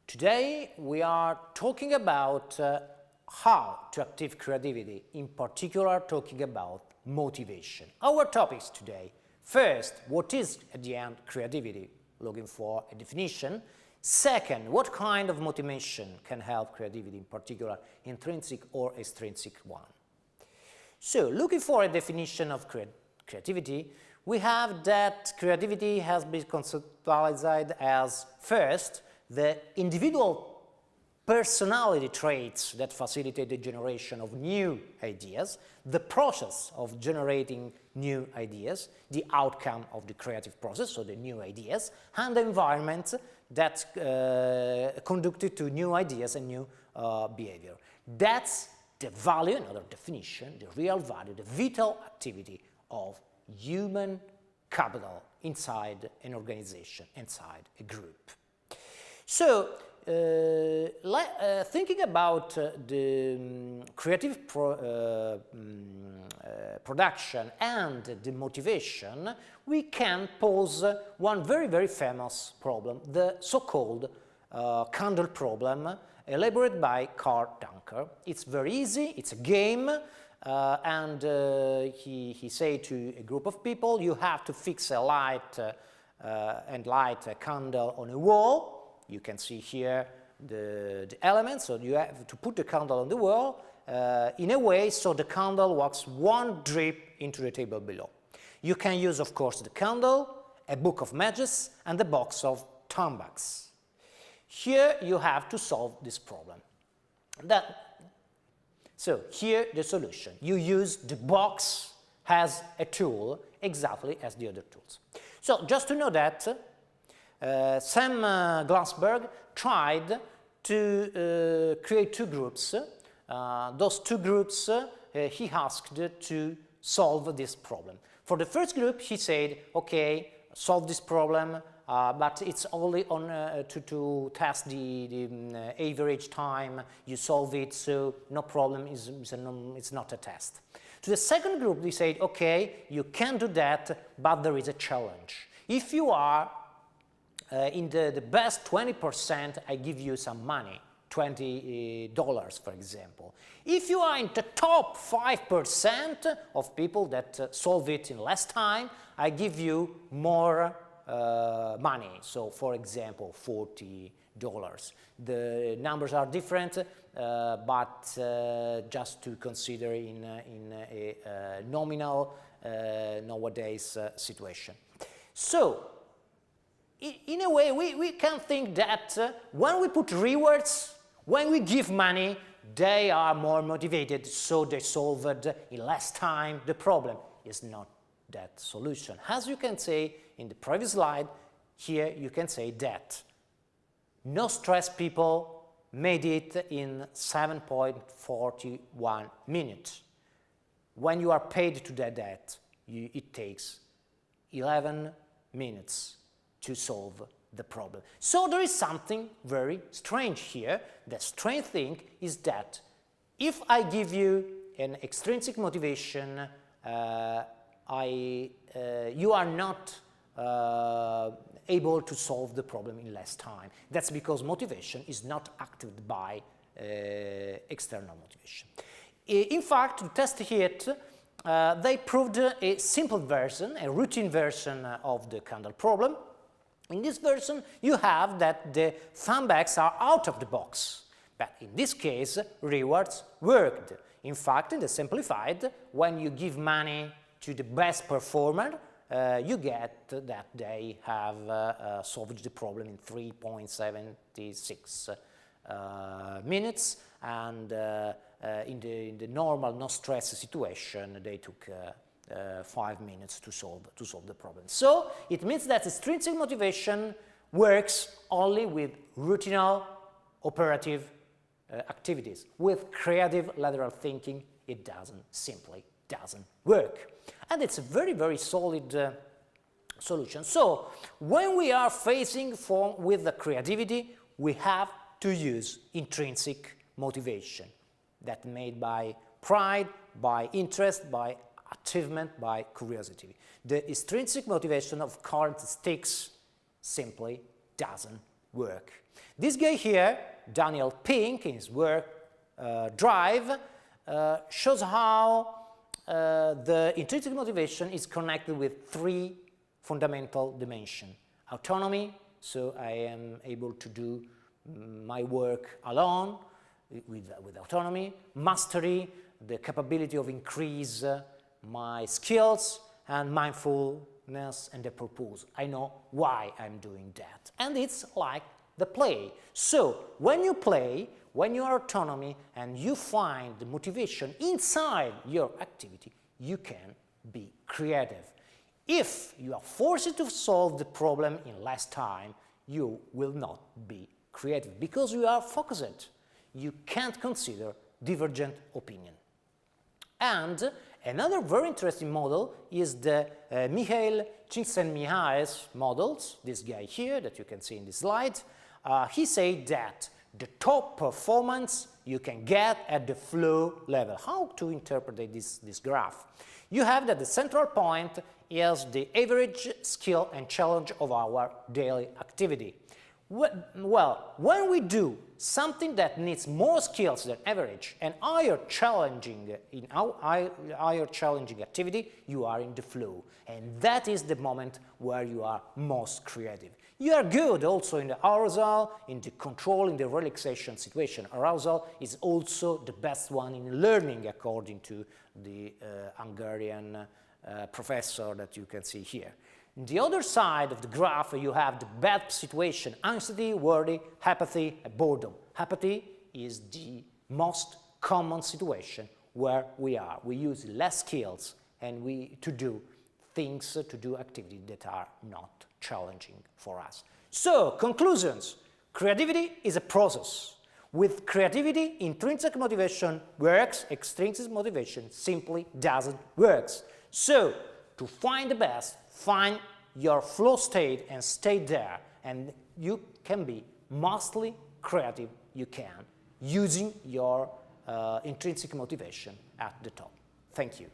Today we are talking about how to active creativity, in particular talking about motivation. Our topics today: first, what is at the end creativity? Looking for a definition. Second, what kind of motivation can help creativity, in particular intrinsic or extrinsic one? So, looking for a definition of creativity, we have that creativity has been conceptualized as, first, the individual personality traits that facilitate the generation of new ideas, the process of generating new ideas, the outcome of the creative process, so the new ideas, and the environment that conducted to new ideas and new behavior. That's the value, another definition, the real value, the vital activity of human capital inside an organization, inside a group. So, thinking about the creative production and the motivation, we can pose one very famous problem, the so-called candle problem, elaborated by Karl Duncker. It's very easy, it's a game, and he said to a group of people, you have to fix a light and light a candle on a wall. You can see here the elements, so you have to put the candle on the wall in a way so the candle walks one drip into the table below. You can use, of course, the candle, a book of matches, and a box of tambacs. Here you have to solve this problem. So here the solution. You use the box as a tool, exactly as the other tools. So just to know that, Sam Glassberg tried to create two groups. Those two groups he asked to solve this problem. For the first group, he said, okay, solve this problem, but it's only on to test the average time you solve it, so no problem, it's not a test. To the second group, we said, okay, you can do that, but there is a challenge. If you are in the best 20%, I give you some money, $20 for example. If you are in the top 5% of people that solve it in less time, I give you more money, so for example $40. The numbers are different, but just to consider in a nominal nowadays situation. So, in a way, we can think that when we put rewards, when we give money, they are more motivated, so they solved in less time. The problem is not that solution. As you can see in the previous slide, here you can say that no stress people made it in 7.41 minutes. When you are paid to that debt, it takes 11 minutes to solve the problem. So there is something very strange here. The strange thing is that if I give you an extrinsic motivation, you are not able to solve the problem in less time. That's because motivation is not acted by external motivation. In fact, to test it, they proved a simple version, a routine version of the candle problem. In this version, you have that the thumbtacks are out of the box, but in this case, rewards worked. In fact, in the simplified, when you give money to the best performer, you get that they have solved the problem in 3.76 minutes, and in the normal no-stress situation, they took 5 minutes to solve the problem. So it means that extrinsic motivation works only with routinal operative activities. With creative lateral thinking, it simply doesn't work. And it's a very solid solution. So when we are facing with the creativity, we have to use intrinsic motivation that made by pride, by interest, by achievement, by curiosity. The extrinsic motivation of current sticks simply doesn't work. This guy here, Daniel Pink, in his work Drive, shows how the intrinsic motivation is connected with three fundamental dimensions. Autonomy, so I am able to do my work alone with autonomy. Mastery, the capability of increase my skills, and mindfulness and the purpose. I know why I'm doing that. And it's like the play. So when you play, when you are autonomy and you find the motivation inside your activity, you can be creative. If you are forced to solve the problem in less time, you will not be creative because you are focused. You can't consider divergent opinion. And another very interesting model is the Mihail Csikszentmihalyi's models, this guy here that you can see in this slide. He said that the top performance you can get at the flow level. How to interpret this graph? You have that the central point is the average skill and challenge of our daily activity. Well, when we do something that needs more skills than average and higher challenging activity, you are in the flow. And that is the moment where you are most creative. You are good also in the arousal, in the control, in the relaxation situation. Arousal is also the best one in learning, according to the Hungarian professor that you can see here. On the other side of the graph, you have the bad situation: anxiety, worry, apathy, and boredom. Apathy is the most common situation where we are. We use less skills and to do things, to do activities that are not challenging for us. So, conclusions. Creativity is a process. With creativity, intrinsic motivation works, extrinsic motivation simply doesn't work. So, to find the best, find your flow state and stay there, and you can be mostly creative you can, using your intrinsic motivation at the top. Thank you.